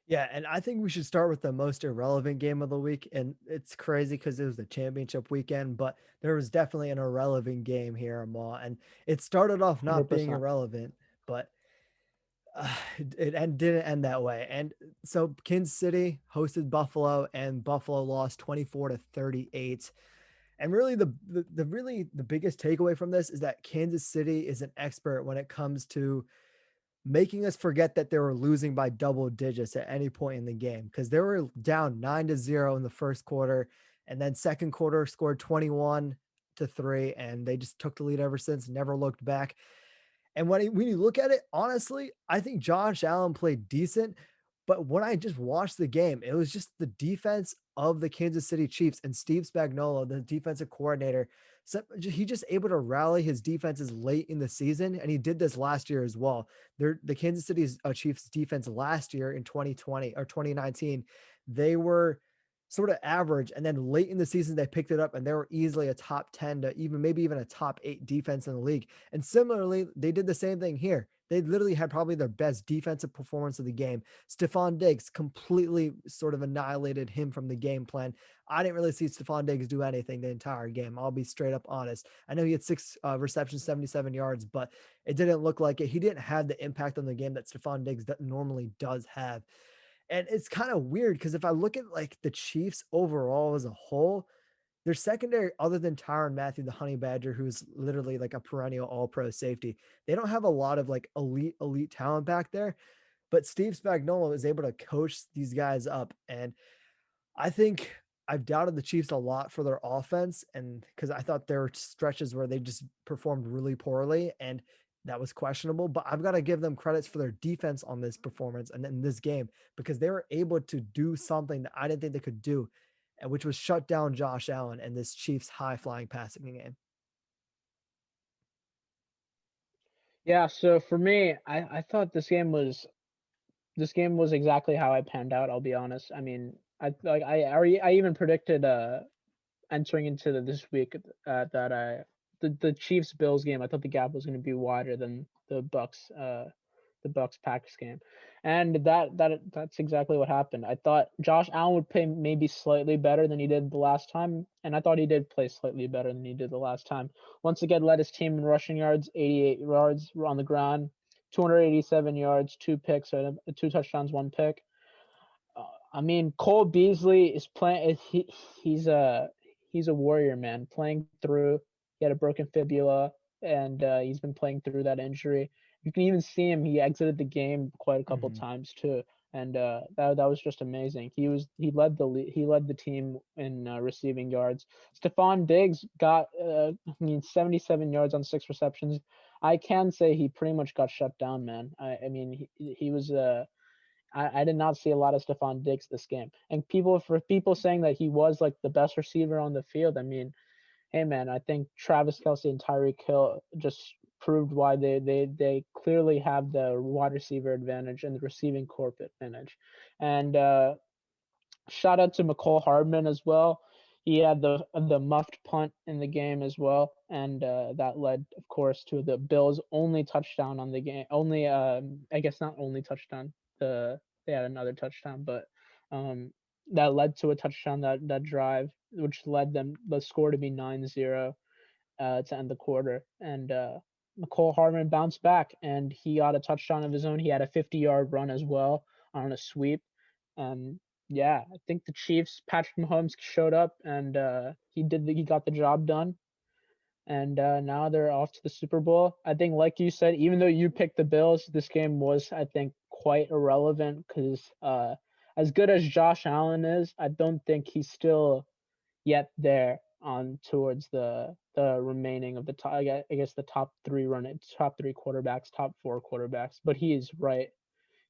Yeah, and I think we should start with the most irrelevant game of the week, and it's crazy because it was the championship weekend, but there was definitely an irrelevant game here, Amal, and it started off not being 100%. irrelevant, but didn't end that way. And so Kansas City hosted Buffalo, and Buffalo lost 24-38. And really, the biggest takeaway from this is that Kansas City is an expert when it comes to making us forget that they were losing by double digits at any point in the game because they were down 9-0 in the first quarter, and then second quarter scored 21-3, and they just took the lead ever since, never looked back. And when you look at it, honestly, I think Josh Allen played decent, but when I just watched the game, it was just the defense of the Kansas City Chiefs and Steve Spagnuolo, the defensive coordinator. So he just able to rally his defenses late in the season, and he did this last year as well. The Kansas City Chiefs defense last year in 2020 or 2019, they were sort of average, and then late in the season they picked it up, and they were easily a top 10 to even maybe even a top 8 defense in the league. And similarly, they did the same thing here. They literally had probably their best defensive performance of the game. Stephon Diggs completely sort of annihilated him from the game plan. I didn't really see Stephon Diggs do anything the entire game. I'll be straight up honest. I know he had six receptions, 77 yards, but it didn't look like it. He didn't have the impact on the game that Stephon Diggs normally does have. And it's kind of weird because if I look at like the Chiefs overall as a whole, their secondary, other than Tyrann Mathieu, the Honey Badger, who's literally like a perennial all pro safety, they don't have a lot of like elite talent back there. But Steve Spagnuolo is able to coach these guys up. And I think I've doubted the Chiefs a lot for their offense. And because I thought there were stretches where they just performed really poorly and that was questionable. But I've got to give them credits for their defense on this performance and in this game because they were able to do something that I didn't think they could do, and which was shut down Josh Allen and this Chiefs high flying passing game. Yeah, so for me, I thought this game was exactly how I panned out, I'll be honest. I mean, I even predicted entering into this week that the Chiefs Bills game, I thought the gap was going to be wider than the Bucks Packers game, and that's exactly what happened. I thought Josh Allen would play maybe slightly better than he did the last time, and I thought he did play slightly better than he did the last time. Once again, led his team in rushing yards, 88 yards on the ground, 287 yards, two picks, two touchdowns, one pick. I mean, Cole Beasley is playing. He's a he's a warrior, man. Playing through. He had a broken fibula, and he's been playing through that injury. You can even see him. He exited the game quite a couple Mhm. times too, and that was just amazing. He led the team in receiving yards. Stephon Diggs got 77 yards on six receptions. I can say he pretty much got shut down, man. I mean he was I did not see a lot of Stephon Diggs this game. And people saying that he was like the best receiver on the field, I mean, hey man, I think Travis Kelce and Tyreek Hill just proved why they clearly have the wide receiver advantage and the receiving corp advantage. And shout out to McCole Hardman as well. He had the muffed punt in the game as well, and that led, of course, to the Bills' only touchdown on the game. Only, I guess not only touchdown. They had another touchdown, but um, that led to a touchdown that drive, which led them the score to be 9-0 to end the quarter. And McCole Hardman bounced back, and he got a touchdown of his own. He had a 50-yard run as well on a sweep. And yeah, I think the Chiefs, Patrick Mahomes showed up and he got the job done. And now they're off to the Super Bowl. I think, like you said, even though you picked the Bills, this game was, I think, quite irrelevant because as good as Josh Allen is, I don't think he's still yet there on towards the remaining of the top. I guess the top three quarterbacks, top four quarterbacks. But he is right.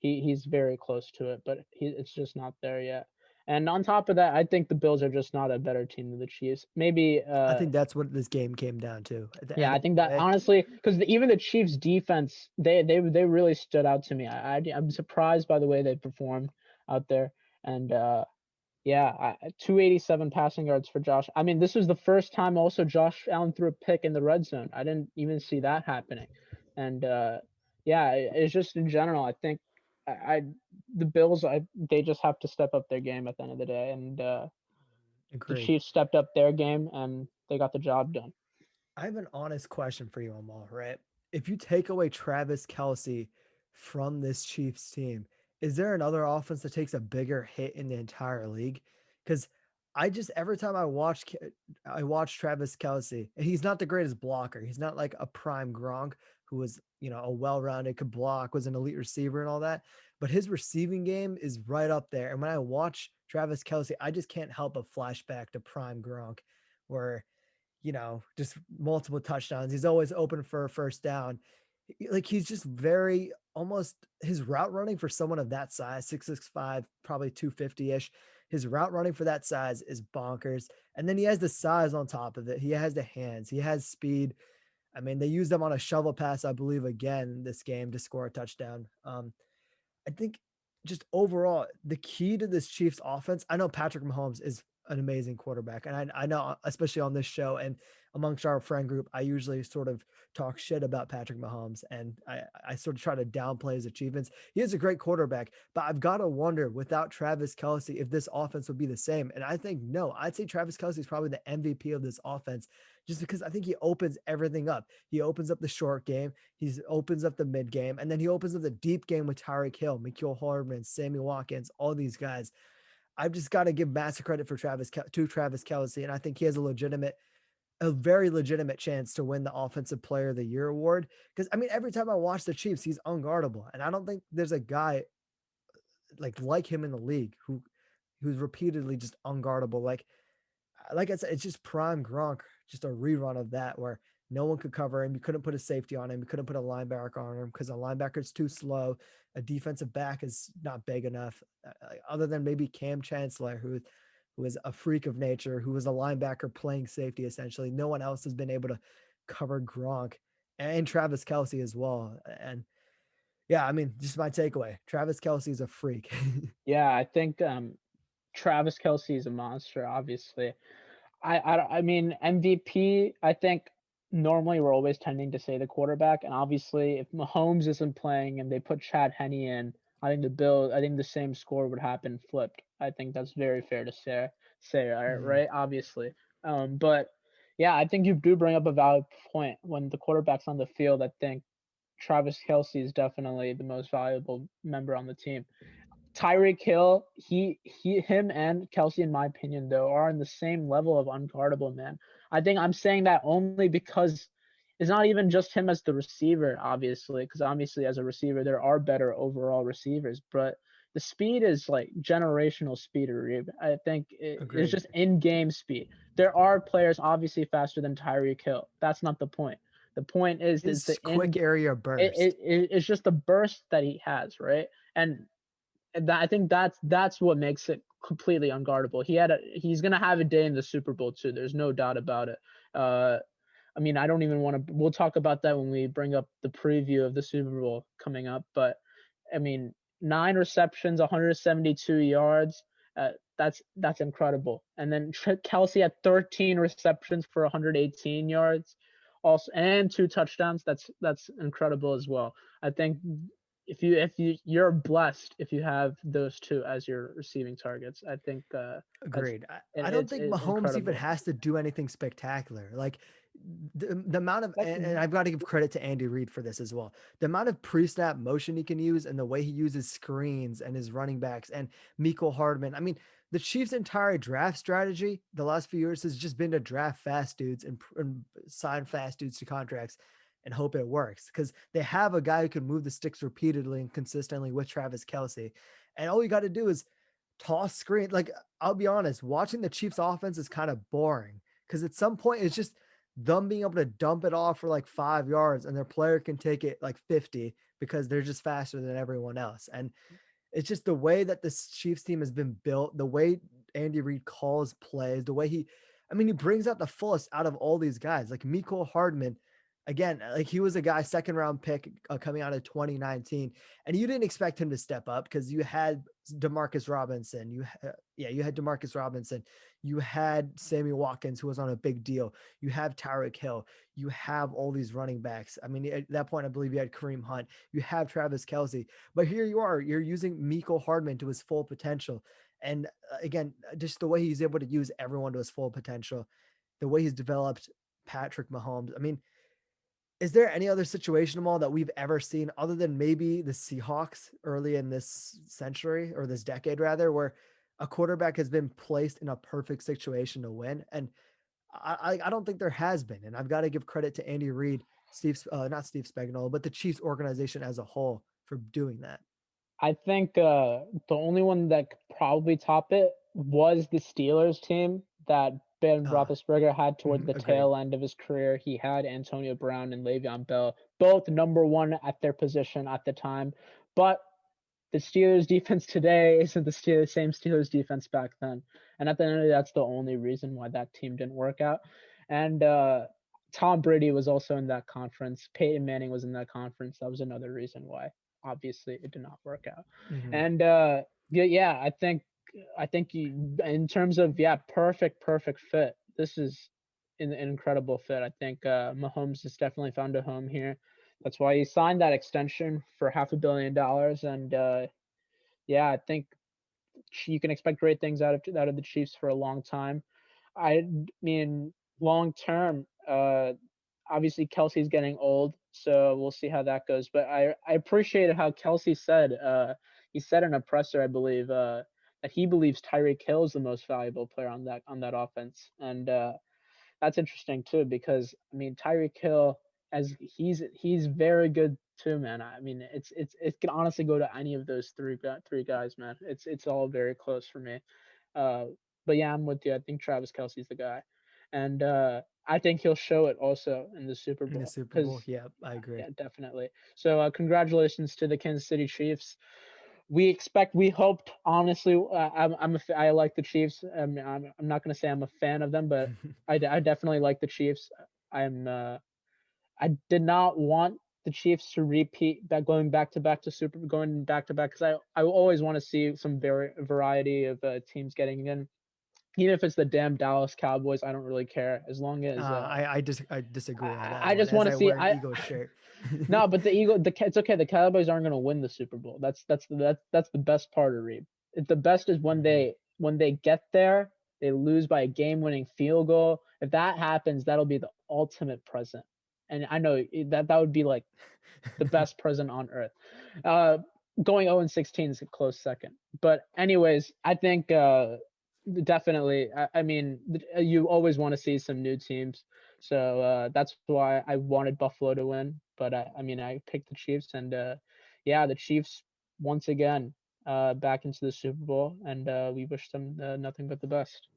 He's very close to it, but it's just not there yet. And on top of that, I think the Bills are just not a better team than the Chiefs. Maybe I think that's what this game came down to at the yeah, end I of think the that day. honestly, because even the Chiefs' defense, they really stood out to me. I'm surprised by the way they performed out there, and yeah, 287 passing yards for Josh. I mean, this was the first time also Josh Allen threw a pick in the red zone. I didn't even see that happening, and yeah, it's just in general. I think I the Bills, they just have to step up their game at the end of the day, and the Agreed. Chiefs stepped up their game and they got the job done. I have an honest question for you, Amal, right? If you take away Travis Kelsey from this Chiefs team, is there another offense that takes a bigger hit in the entire league? Because I just every time I watch Travis Kelsey, and he's not the greatest blocker. He's not like a prime Gronk who was, a well-rounded, could block, was an elite receiver and all that. But his receiving game is right up there. And when I watch Travis Kelsey, I just can't help but flashback to prime Gronk, where just multiple touchdowns. He's always open for a first down. Like he's just very almost his route running for someone of that size, 6'5", probably 250-ish. His route running for that size is bonkers. And then he has the size on top of it. He has the hands, he has speed. I mean, they used him on a shovel pass, I believe, again this game to score a touchdown. I think just overall, the key to this Chiefs offense, I know Patrick Mahomes is an amazing quarterback. And I know, especially on this show and amongst our friend group, I usually sort of talk shit about Patrick Mahomes and I sort of try to downplay his achievements. He is a great quarterback, but I've got to wonder without Travis Kelsey if this offense would be the same. And I think no, I'd say Travis Kelsey is probably the MVP of this offense just because I think he opens everything up. He opens up the short game, he opens up the mid game, and then he opens up the deep game with Tyreek Hill, Mecole Hardman, Sammy Watkins, all these guys. I've just got to give massive credit for Travis Kelsey, and I think he has a very legitimate chance to win the Offensive Player of the Year award. Because I mean, every time I watch the Chiefs, he's unguardable, and I don't think there's a guy like him in the league who's repeatedly just unguardable. Like I said, it's just prime Gronk, just a rerun of that where no one could cover him. You couldn't put a safety on him. You couldn't put a linebacker on him because a linebacker's too slow. A defensive back is not big enough, other than maybe Cam Chancellor, who is a freak of nature, who was a linebacker playing safety essentially. No one else has been able to cover Gronk and Travis Kelsey as well. And yeah, I mean, just my takeaway: Travis Kelsey is a freak. Yeah, I think Travis Kelsey is a monster. Obviously, I mean MVP. I think normally we're always tending to say the quarterback, and obviously if Mahomes isn't playing and they put Chad Henne in, I think the same score would happen flipped. I think that's very fair to say, Mhm. right? Obviously, but yeah, I think you do bring up a valid point. When the quarterback's on the field, I think Travis Kelsey is definitely the most valuable member on the team. Tyreek Hill, him and Kelsey, in my opinion, though, are on the same level of unguardable, man. I think I'm saying that only because it's not even just him as the receiver, obviously, because obviously as a receiver there are better overall receivers, but the speed is like generational speed, Arib. I think it's Agreed. just in-game speed. There are players obviously faster than Tyreek Hill. That's not the point. The point is His the quick in area burst. it's just the burst that he has, right? And I think that's what makes it completely unguardable. He's gonna have a day in the Super Bowl too. There's no doubt about it. Uh, I mean, I don't even want to. We'll talk about that when we bring up the preview of the Super Bowl coming up. But I mean, 9 receptions, 172 yards. That's incredible. And then Kelsey had 13 receptions for 118 yards, also and 2 touchdowns. That's incredible as well. I think you're blessed if you have those two as your receiving targets. I think that's Agreed. I don't think it's Mahomes even incredible. has to do anything spectacular. Like the amount of, Like, and I've got to give credit to Andy Reid for this as well. The amount of pre-snap motion he can use and the way he uses screens and his running backs and Mecole Hardman. I mean, the Chiefs' entire draft strategy the last few years has just been to draft fast dudes and sign fast dudes to contracts and hope it works because they have a guy who can move the sticks repeatedly and consistently with Travis Kelsey. And all you got to do is toss screen. Like, I'll be honest, watching the Chiefs offense is kind of boring because at some point it's just them being able to dump it off for like 5 yards and their player can take it like 50 because they're just faster than everyone else. And it's just the way that this Chiefs team has been built, the way Andy Reid calls plays, the way he brings out the fullest out of all these guys. Like Mecole Hardman, Again, like he was a guy second round pick coming out of 2019, and you didn't expect him to step up because you had Demarcus Robinson, you had Demarcus Robinson, you had Sammy Watkins who was on a big deal, you have Tyreek Hill, you have all these running backs. I mean, at that point, I believe you had Kareem Hunt, you have Travis Kelsey, but here you are, you're using Miko Hardman to his full potential, and again, just the way he's able to use everyone to his full potential, the way he's developed Patrick Mahomes. I mean, is there any other situation, Jamal, that we've ever seen other than maybe the Seahawks early in this century or this decade rather, where a quarterback has been placed in a perfect situation to win? And I don't think there has been. And I've got to give credit to Andy Reid, not Steve Spagnuolo, but the Chiefs organization as a whole for doing that. I think the only one that could probably top it was the Steelers team that Ben Uh, Roethlisberger had toward the Agreed. tail end of his career. He had Antonio Brown and Le'Veon Bell, both number one at their position at the time. But the Steelers defense today isn't the same Steelers defense back then. And at the end of the day, that's the only reason why that team didn't work out. And Tom Brady was also in that conference. Peyton Manning was in that conference. That was another reason why obviously it did not work out. Mhm. And yeah, I think in terms of perfect fit. This is an incredible fit. I think Mahomes has definitely found a home here. That's why he signed that extension for $500 million. And yeah, I think you can expect great things out of the Chiefs for a long time. I mean, long term, obviously Kelsey's getting old, so we'll see how that goes. But I appreciated how Kelsey said, he said in a presser, I believe, that he believes Tyreek Hill is the most valuable player on that offense, and that's interesting too because I mean Tyreek Hill, as he's very good too, man. I mean it can honestly go to any of those three guys, man. It's all very close for me. Uh, but yeah, I'm with you. I think Travis Kelsey's the guy, and I think he'll show it also in the Super In the Bowl Super Bowl. because Yeah, I agree. yeah, definitely. So congratulations to the Kansas City Chiefs. We hoped, honestly. I like the Chiefs. I'm not gonna say I'm a fan of them, but I definitely like the Chiefs. I'm I did not want the Chiefs to repeat that going back to back because I always want to see some variety of teams getting in. Even if it's the damn Dallas Cowboys, I don't really care as long as I disagree on that I one just as want to I see wear an I Eagles shirt. no, but it's okay. The Cowboys aren't going to win the Super Bowl. That's the best part of Reed. The best is Mhm. when they get there, they lose by a game-winning field goal. If that happens, that'll be the ultimate present. And I know that would be like the best present on earth. Uh, Going 0-16 is a close second. But anyways, I think definitely. I mean, you always want to see some new teams, so that's why I wanted Buffalo to win. But I mean, I picked the Chiefs, and yeah, the Chiefs once again back into the Super Bowl, and we wish them nothing but the best.